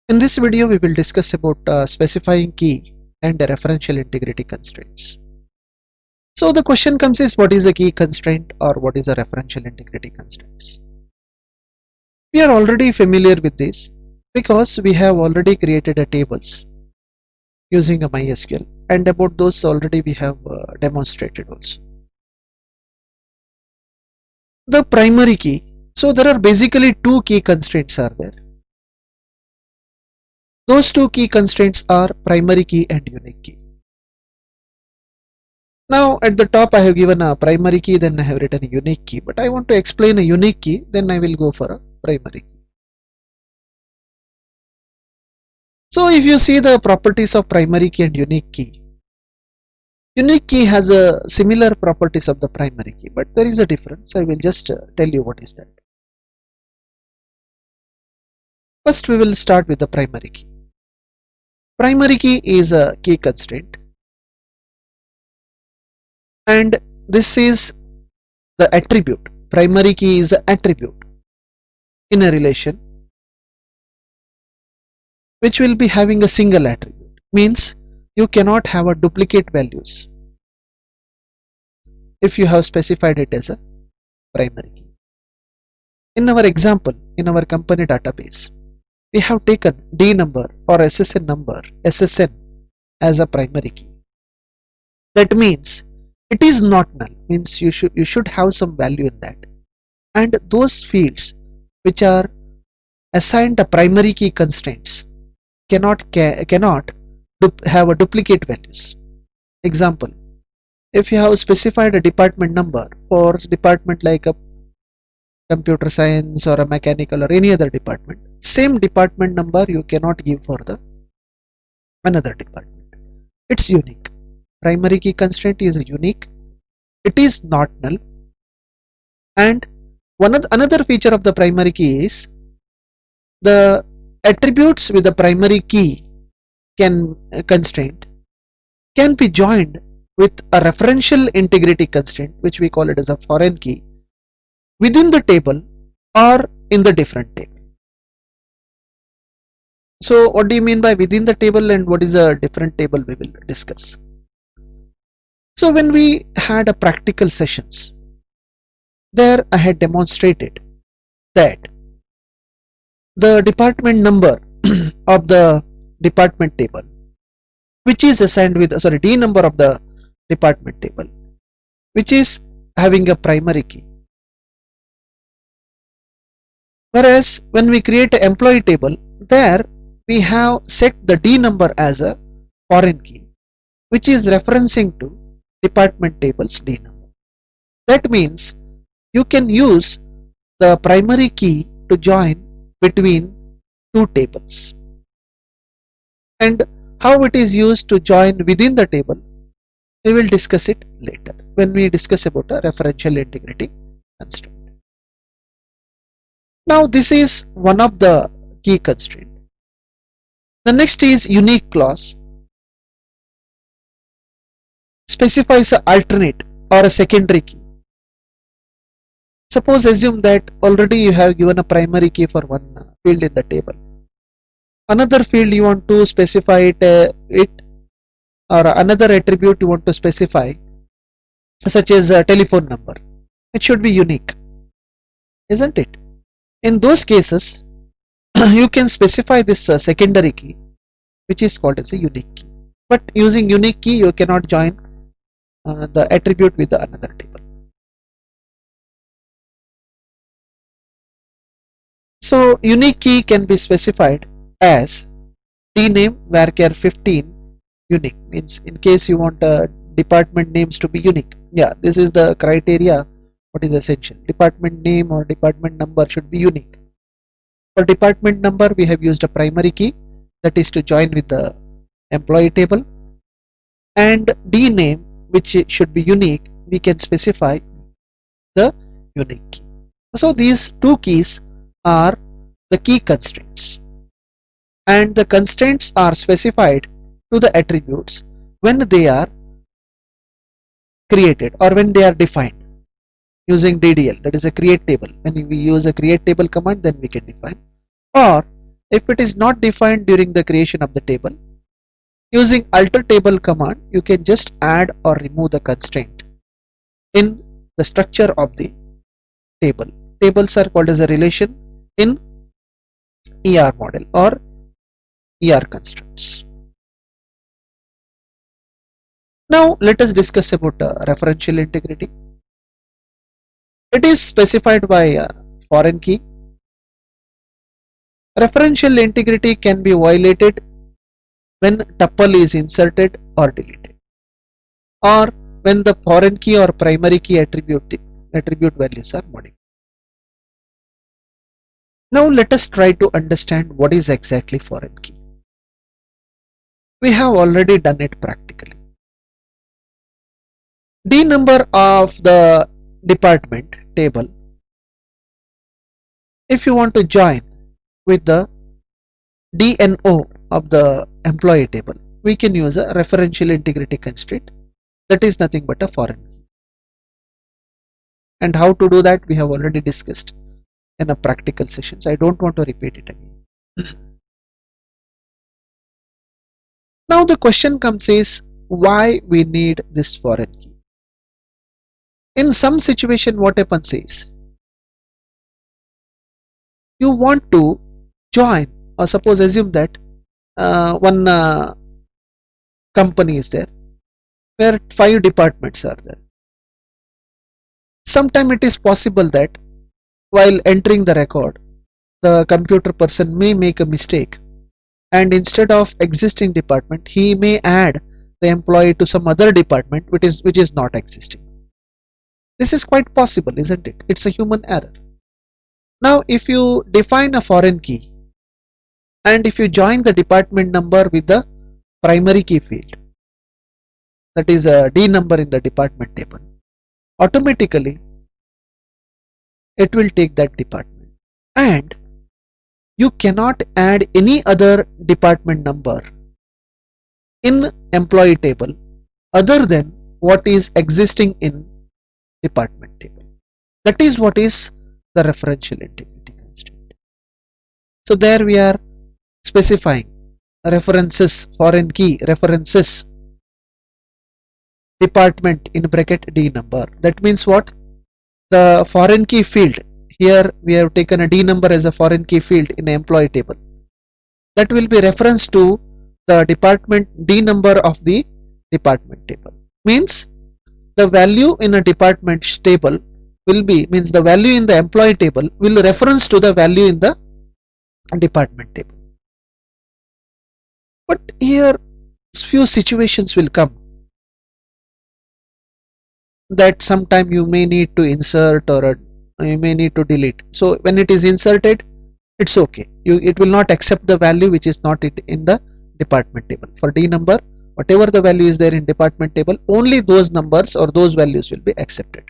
In this video, we will discuss about specifying key and the referential integrity constraints. So the question comes is, what is a key constraint or what is a referential integrity constraints? We are already familiar with this because we have already created a tables using a MySQL, and about those already we have demonstrated also. The primary key. So there are basically two key constraints are there. Those two key constraints are primary key and unique key. Now at the top I have given a primary key, then I have written a unique key, but I want to explain a unique key, then I will go for a primary key. So if you see the properties of primary key and unique key has a similar properties of the primary key, but there is a difference. I will just tell you what is that. First we will start with the primary key. Primary key is a key constraint, and this is the attribute. Primary key is an attribute in a relation which will be having a single attribute, means you cannot have a duplicate values if you have specified it as a primary key. In our example, in our company database, we have taken D number or SSN number, SSN, as a primary key. That means it is not null, means you should have some value in that, and those fields which are assigned a primary key constraints cannot have a duplicate values. Example, if you have specified a department number for department like a computer science or a mechanical or any other department, same department number you cannot give for the another department. It's unique. Primary key constraint is unique, it is not null, and another feature of the primary key is the attributes with the primary key constraint can be joined with a referential integrity constraint, which we call it as a foreign key, within the table or in the different table. So what do you mean by within the table and what is a different table, we will discuss. So when we had a practical sessions, there I had demonstrated that the department number of the department table, which is assigned with D number of the department table, which is having a primary key. Whereas when we create an employee table, there we have set the D number as a foreign key, which is referencing to department table's D number. That means you can use the primary key to join between two tables. And how it is used to join within the table, we will discuss it later when we discuss about a referential integrity constraint. Now this is one of the key constraint. The next is unique clause. Specifies an alternate or a secondary key. Suppose assume that already you have given a primary key for one field in the table. Another field you want to specify it or another attribute you want to specify, such as a telephone number. It should be unique, isn't it? In those cases, you can specify this secondary key, which is called as a unique key. But using unique key, you cannot join the attribute with the another table. So unique key can be specified as dname varchar 15 unique, means in case you want department names to be unique. Yeah, this is the criteria what is essential. Department name or department number should be unique. For department number we have used a primary key, that is to join with the employee table, and dname, which should be unique, we can specify the unique key. So these two keys are the key constraints, and the constraints are specified to the attributes when they are created or when they are defined using DDL, that is a create table. When we use a create table command, then we can define Or if it is not defined during the creation of the table, using alter table command, you can just add or remove the constraint in the structure of the table. Tables are called as a relation in ER model or ER constructs. Now let us discuss about referential integrity. It is specified by foreign key. Referential integrity can be violated when tuple is inserted or deleted, or when the foreign key or primary key attribute values are modified. Now let us try to understand what is exactly foreign key. We have already done it practically. D number of the department table, if you want to join with the DNO of the employee table, we can use a referential integrity constraint that is nothing but a foreign key. And how to do that we have already discussed in a practical sessions. I don't want to repeat it again. Now the question comes is why we need this foreign key. In some situation what happens is you want to join, or suppose assume that one company is there where 5 departments are there. Sometime it is possible that while entering the record the computer person may make a mistake, and instead of existing department he may add the employee to some other department which is not existing. This is quite possible, isn't it? It's a human error. Now if you define a foreign key and if you join the department number with the primary key field, that is a D number in the department table, automatically it will take that department, and you cannot add any other department number in employee table other than what is existing in department table. That is what is the referential integrity constraint. So there we are specifying references, foreign key references department in bracket D number. That means what? The foreign key field, here we have taken a D number as a foreign key field in the employee table, that will be reference to the department D number of the department table. Means the value in a department table will be, means the value in the employee table will reference to the value in the department table. But here few situations will come that sometime you may need to insert or you may need to delete. So when it is inserted, it's okay, it will not accept the value which is not in the department table. For D number, whatever the value is there in department table, only those numbers or those values will be accepted.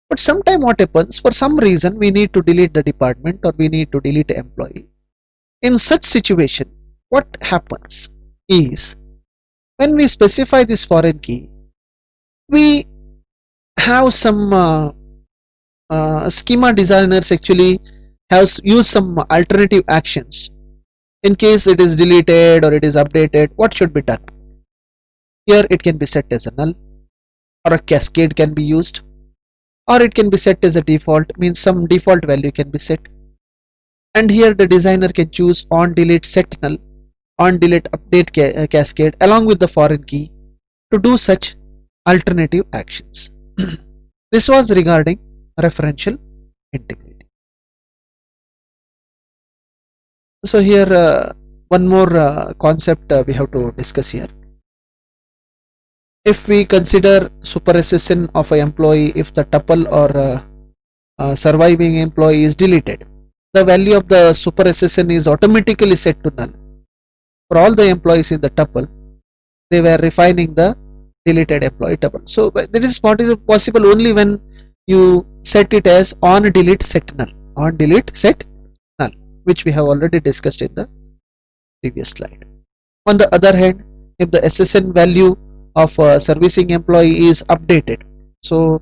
But sometime what happens, for some reason we need to delete the department or we need to delete the employee. In such situation what happens is, when we specify this foreign key, we have some schema designers actually have used some alternative actions. In case it is deleted or it is updated, what should be done? Here it can be set as a null, or a cascade can be used, or it can be set as a default, means some default value can be set. And here the designer can choose on delete set null, on delete update cascade along with the foreign key to do such alternative actions. This was regarding referential integrity. So here one more concept we have to discuss here. If we consider super SSN of an employee, if the tuple or surviving employee is deleted, the value of the super SSN is automatically set to null. For all the employees in the tuple, they were refining the deleted employee tuple. So that is what is possible only when you set it as on delete set null, on delete set null, which we have already discussed in the previous slide. On the other hand, if the SSN value of a servicing employee is updated, so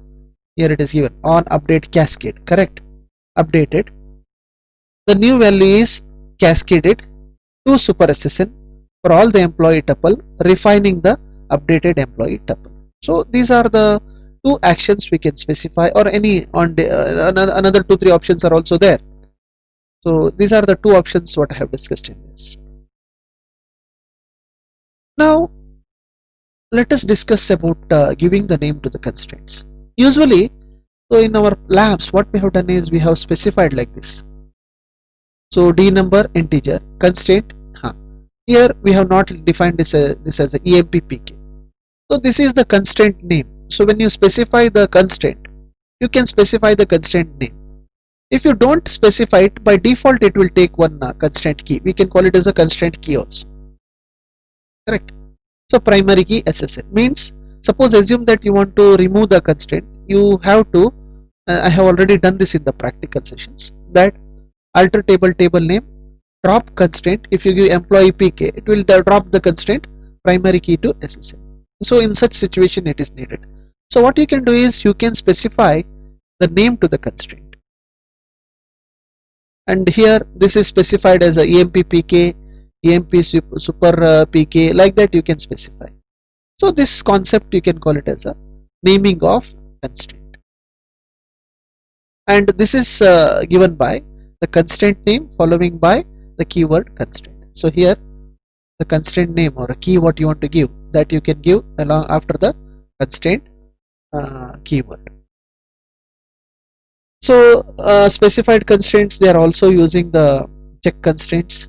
here it is given on update cascade, correct, updated, the new value is cascaded to super SSN for all the employee tuple, refining the updated employee tuple. So these are the two actions we can specify, or any on another 2-3 options are also there. So these are the two options what I have discussed in this. Now let us discuss about giving the name to the constraints. Usually, so in our labs what we have done is we have specified like this. So d number integer constraint. Here we have not defined this as a EMPPK. So this is the constraint name. So when you specify the constraint, you can specify the constraint name. If you don't specify it, by default it will take one constraint key. We can call it as a constraint key also. Correct. So primary key SSN means, suppose assume that you want to remove the constraint, you have to, I have already done this in the practical sessions, that alter table name, drop constraint. If you give employee PK, it will drop the constraint primary key to SSN. So in such situation it is needed. So what you can do is you can specify the name to the constraint, and here this is specified as a EMPPK, EMP super PK, like that you can specify. So this concept you can call it as a naming of constraint, and this is given by the constraint name following by the keyword constraint. So here the constraint name or a key what you want to give, that you can give along after the constraint keyword. So specified constraints, they are also using the check constraints.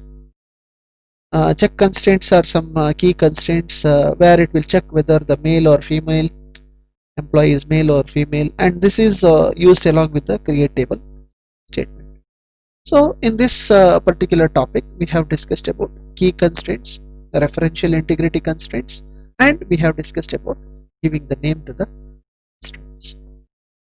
Check constraints are some key constraints where it will check whether the male or female employee is male or female, and this is used along with the create table statement. So in this particular topic we have discussed about key constraints, the referential integrity constraints, and we have discussed about giving the name to the